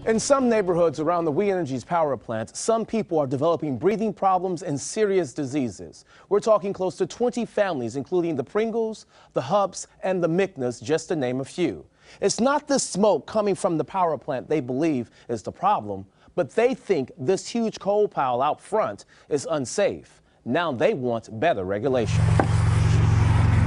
In some neighborhoods around the We Energy's power plant, some people are developing breathing problems and serious diseases. We're talking close to 20 families, including the Pringles, the Hubs, and the Micknas, just to name a few. It's not the smoke coming from the power plant they believe is the problem, but they think this huge coal pile out front is unsafe. Now they want better regulation.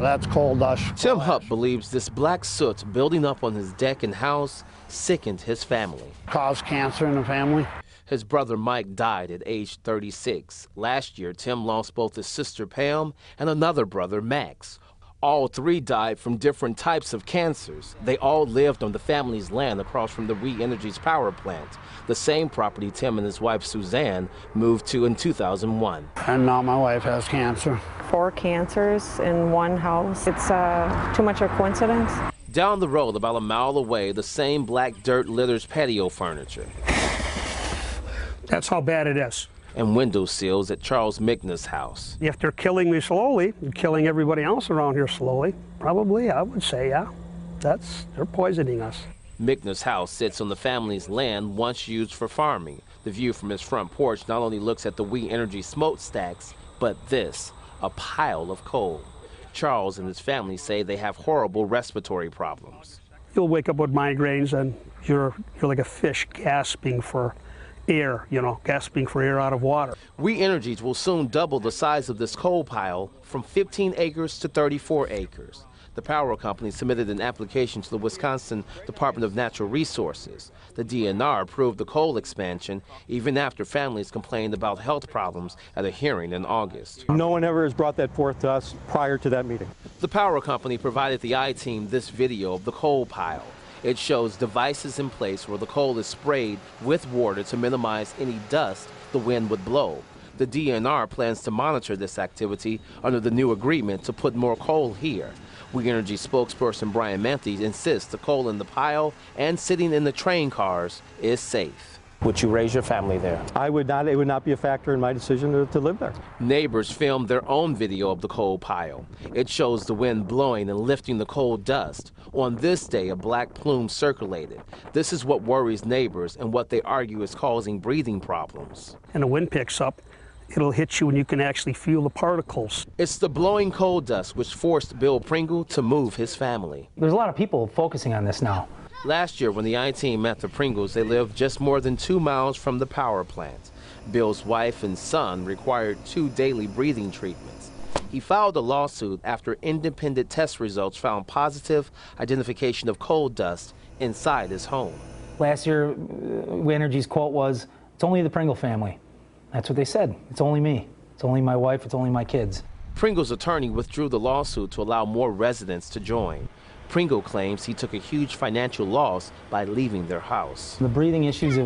That's coal dust. Tim Hupp believes this black soot building up on his deck and house sickened his family. Caused cancer in the family. His brother Mike died at age 36. Last year, Tim lost both his sister Pam and another brother, Max. All three died from different types of cancers. They all lived on the family's land across from the We Energy's power plant, the same property Tim and his wife Suzanne moved to in 2001. And now my wife has cancer. 4 cancers in one house. It's too much of a coincidence. Down the road, about a mile away, the same black dirt litters patio furniture. That's how bad it is. And window sills at Charles Mickna's house. If they're killing me slowly, and killing everybody else around here slowly, probably, I would say, yeah. They're poisoning us. Mickna's house sits on the family's land once used for farming. The view from his front porch not only looks at the We Energy smokestacks, but this, a pile of coal. Charles and his family say they have horrible respiratory problems. You'll wake up with migraines and you're like a fish gasping for air, gasping for air out of water. We Energies will soon double the size of this coal pile from 15 acres to 34 acres. The power company submitted an application to the Wisconsin Department of Natural Resources. The DNR approved the coal expansion even after families complained about health problems at a hearing in August. No one ever has brought that forth to us prior to that meeting. The power company provided the I-Team this video of the coal pile. It shows devices in place where the coal is sprayed with water to minimize any dust the wind would blow. The DNR plans to monitor this activity under the new agreement to put more coal here. We Energy spokesperson Brian Manthe insists the coal in the pile and sitting in the train cars is safe. Would you raise your family there? I would not. It would not be a factor in my decision to live there. Neighbors filmed their own video of the coal pile. It shows the wind blowing and lifting the coal dust. On this day, a black plume circulated. This is what worries neighbors and what they argue is causing breathing problems. And the wind picks up. It'll hit you and you can actually feel the particles. It's the blowing coal dust which forced Bill Pringle to move his family. There's a lot of people focusing on this now. Last year, when the I-Team met the Pringles, they lived just more than 2 miles from the power plant. Bill's wife and son required 2 daily breathing treatments. He filed a lawsuit after independent test results found positive identification of coal dust inside his home. Last year, We Energy's quote was, "It's only the Pringle family." That's what they said. It's only me. It's only my wife. It's only my kids. Pringle's attorney withdrew the lawsuit to allow more residents to join. Pringle claims he took a huge financial loss by leaving their house. The breathing issues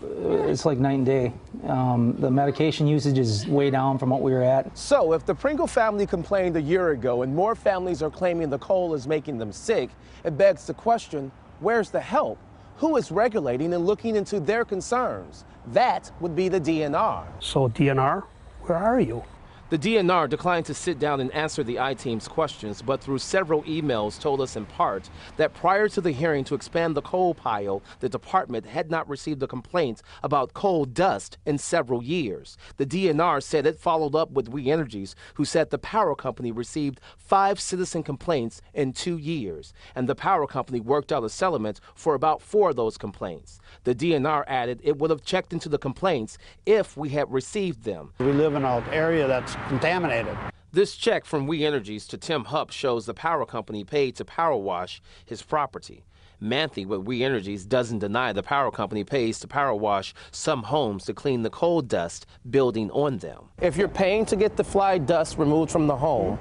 it's like night and day. The medication usage is way down from what we were at. So if the Pringle family complained a year ago and more families are claiming the coal is making them sick, it begs the question, where's the help? Who is regulating and looking into their concerns? That would be the DNR. So DNR, where are you? The DNR declined to sit down and answer the I-Team's questions, but through several emails told us in part that prior to the hearing to expand the coal pile, the department had not received a complaint about coal dust in several years. The DNR said it followed up with We Energies, who said the power company received 5 citizen complaints in 2 years, and the power company worked out a settlement for about 4 of those complaints. The DNR added it would have checked into the complaints if we had received them. We live in an area that's contaminated. This check from We Energies to Tim Hupp shows the power company paid to power wash his property. Manthe with We Energies doesn't deny the power company pays to power wash some homes to clean the coal dust building on them. If you're paying to get the fly dust removed from the home,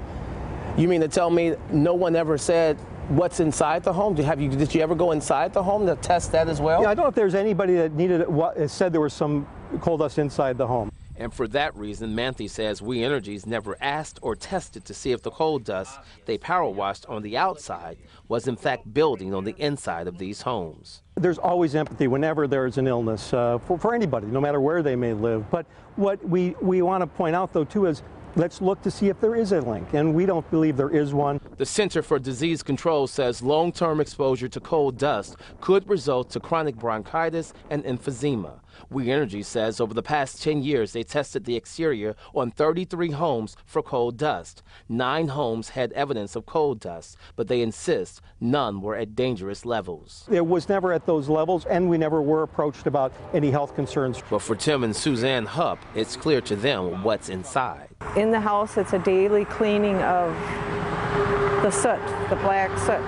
you mean to tell me no one ever said what's inside the home? Did you ever go inside the home to test that as well? Yeah, I don't know if there's anybody that said there was some coal dust inside the home. And for that reason, Manthe says We Energies never asked or tested to see if the coal dust they power washed on the outside was in fact building on the inside of these homes. There's always empathy whenever there's an illness for anybody, no matter where they may live. But what we want to point out, though, too, is Let's look to see if there is a link, and we don't believe there is one. The Center for Disease Control says long-term exposure to coal dust could result to chronic bronchitis and emphysema. We Energy says over the past 10 years, they tested the exterior on 33 homes for coal dust. 9 homes had evidence of coal dust, but they insist none were at dangerous levels. It was never at those levels, and we never were approached about any health concerns. But for Tim and Suzanne Hupp, it's clear to them what's inside. In the house, it's a daily cleaning of the soot, the black soot.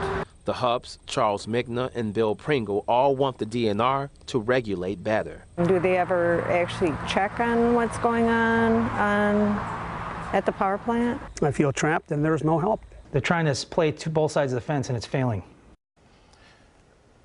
The Hupps, Charles Mickna, and Bill Pringle all want the DNR to regulate better. Do they ever actually check on what's going on at the power plant? I feel trapped and there's no help. They're trying to play both sides of the fence, and it's failing.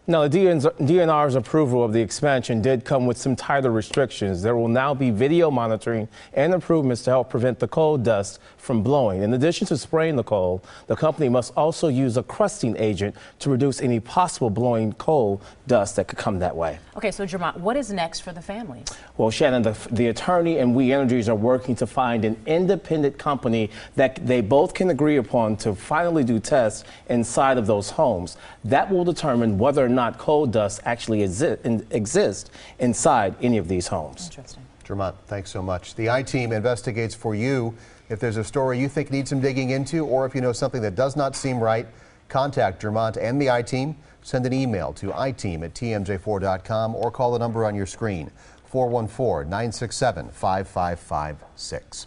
Now, the DNR's approval of the expansion did come with some tighter restrictions. There will now be video monitoring and improvements to help prevent the coal dust from blowing. In addition to spraying the coal, the company must also use a crusting agent to reduce any possible blowing coal dust that could come that way. Okay, so Jermont, what is next for the families? Well, Shannon, the attorney and We Energies are working to find an independent company that they both can agree upon to finally do tests inside of those homes. That will determine whether or not coal dust actually exist inside any of these homes. Interesting. Jermont, thanks so much. The I-Team investigates for you. If there's a story you think needs some digging into, or if you know something that does not seem right, contact Jermont and the I-Team. Send an email to iteam@tmj4.com or call the number on your screen, 414-967-5556.